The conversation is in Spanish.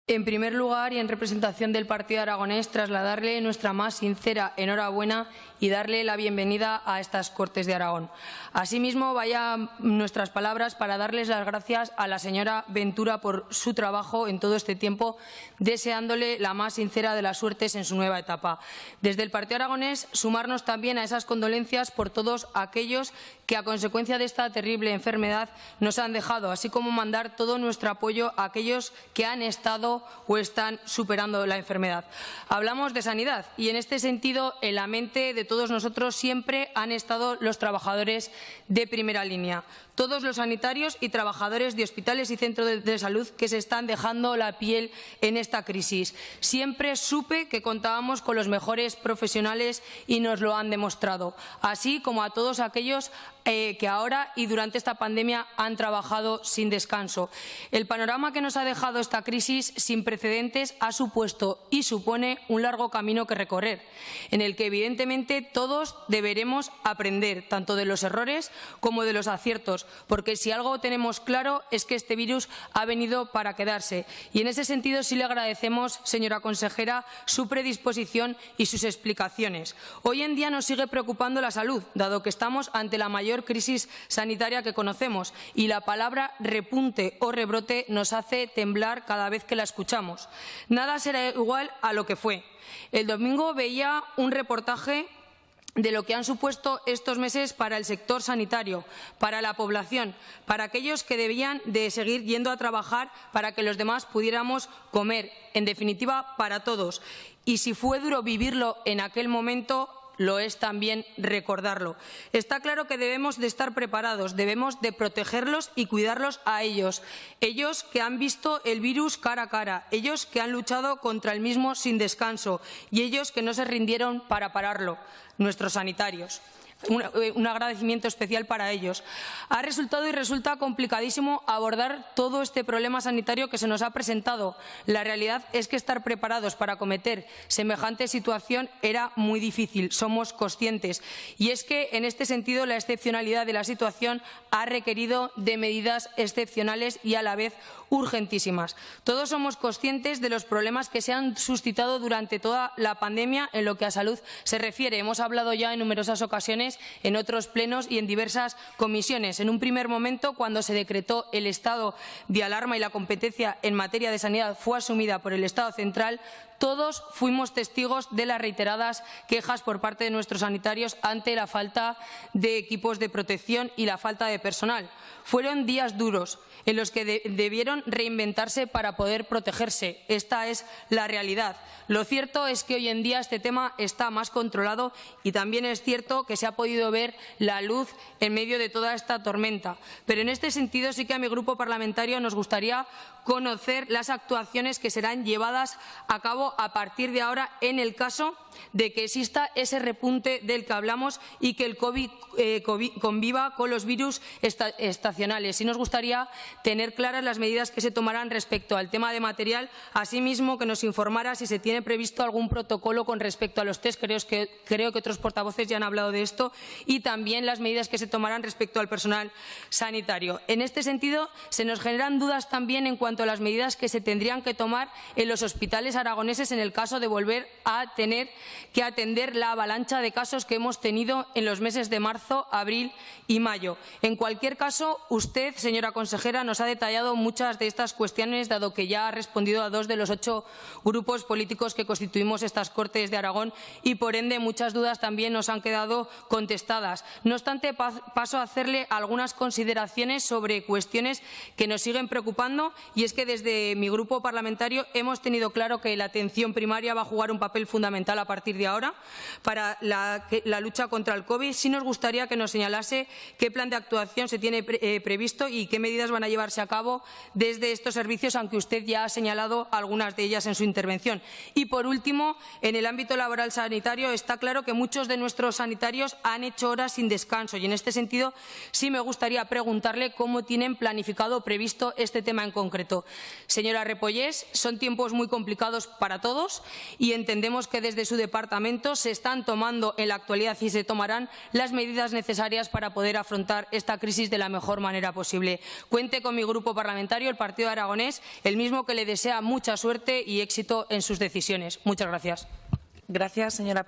En primer lugar, y en representación del Partido Aragonés, trasladarle nuestra más sincera enhorabuena y darle la bienvenida a estas Cortes de Aragón. Asimismo, vayan nuestras palabras para darles las gracias a la señora Ventura por su trabajo en todo este tiempo, deseándole la más sincera de las suertes en su nueva etapa. Desde el Partido Aragonés, sumarnos también a esas condolencias por todos aquellos que, a consecuencia de esta terrible enfermedad, nos han dejado, así como mandar todo nuestro apoyo a aquellos que han estado o están superando la enfermedad. Hablamos de sanidad y, en este sentido, en la mente de todos nosotros siempre han estado los trabajadores de primera línea, todos los sanitarios y trabajadores de hospitales y centros de salud que se están dejando la piel en esta crisis. Siempre supe que contábamos con los mejores profesionales y nos lo han demostrado, así como a todos aquellos que ahora y durante esta pandemia han trabajado sin descanso. El panorama que nos ha dejado esta crisis sin precedentes ha supuesto y supone un largo camino que recorrer, en el que evidentemente todos deberemos aprender, tanto de los errores como de los aciertos, porque si algo tenemos claro es que este virus ha venido para quedarse. Y en ese sentido sí le agradecemos, señora consejera, su predisposición y sus explicaciones. Hoy en día nos sigue preocupando la salud, dado que estamos ante la mayor crisis sanitaria que conocemos, y la palabra repunte o rebrote nos hace temblar cada vez que la escuchamos. Nada será igual a lo que fue. El domingo veía un reportaje de lo que han supuesto estos meses para el sector sanitario, para la población, para aquellos que debían de seguir yendo a trabajar para que los demás pudiéramos comer, en definitiva, para todos. Y si fue duro vivirlo en aquel momento, lo es también recordarlo. Está claro que debemos de estar preparados, debemos de protegerlos y cuidarlos a ellos, ellos que han visto el virus cara a cara, ellos que han luchado contra el mismo sin descanso y ellos que no se rindieron para pararlo, nuestros sanitarios. Un agradecimiento especial para ellos. Ha resultado y resulta complicadísimo abordar todo este problema sanitario que se nos ha presentado. La realidad es que estar preparados para acometer semejante situación era muy difícil, somos conscientes. Y es que, en este sentido, la excepcionalidad de la situación ha requerido de medidas excepcionales y a la vez urgentísimas. Todos somos conscientes de los problemas que se han suscitado durante toda la pandemia en lo que a salud se refiere. Hemos hablado ya en numerosas ocasiones, en otros plenos y en diversas comisiones. En un primer momento, cuando se decretó el estado de alarma y la competencia en materia de sanidad fue asumida por el Estado central, todos fuimos testigos de las reiteradas quejas por parte de nuestros sanitarios ante la falta de equipos de protección y la falta de personal. Fueron días duros en los que debieron reinventarse para poder protegerse. Esta es la realidad. Lo cierto es que hoy en día este tema está más controlado y también es cierto que se ha podido ver la luz en medio de toda esta tormenta. Pero en este sentido sí que a mi grupo parlamentario nos gustaría conocer las actuaciones que serán llevadas a cabo a partir de ahora en el caso de que exista ese repunte del que hablamos y que el COVID conviva con los virus estacionales. Sí nos gustaría tener claras las medidas que se tomarán respecto al tema de material, asimismo que nos informara si se tiene previsto algún protocolo con respecto a los test, creo que otros portavoces ya han hablado de esto, y también las medidas que se tomarán respecto al personal sanitario. En este sentido, se nos generan dudas también en cuanto a las medidas que se tendrían que tomar en los hospitales aragoneses en el caso de volver a tener que atender la avalancha de casos que hemos tenido en los meses de marzo, abril y mayo. En cualquier caso, usted, señora consejera, nos ha detallado muchas de estas cuestiones, dado que ya ha respondido a 2 de los 8 grupos políticos que constituimos estas Cortes de Aragón y, por ende, muchas dudas también nos han quedado contestadas. No obstante, paso a hacerle algunas consideraciones sobre cuestiones que nos siguen preocupando, y es que desde mi grupo parlamentario hemos tenido claro que la atención primaria va a jugar un papel fundamental a partir de ahora para la lucha contra el COVID. Sí nos gustaría que nos señalase qué plan de actuación se tiene previsto y qué medidas van a llevarse a cabo desde estos servicios, aunque usted ya ha señalado algunas de ellas en su intervención. Y, por último, en el ámbito laboral sanitario está claro que muchos de nuestros sanitarios han hecho horas sin descanso y, en este sentido, sí me gustaría preguntarle cómo tienen planificado o previsto este tema en concreto. Señora Repollés, son tiempos muy complicados para todos y entendemos que desde su departamento se están tomando en la actualidad y se tomarán las medidas necesarias para poder afrontar esta crisis de la mejor manera posible. Cuente con mi grupo parlamentario, el Partido Aragonés, el mismo que le desea mucha suerte y éxito en sus decisiones. Muchas gracias. Gracias, señora.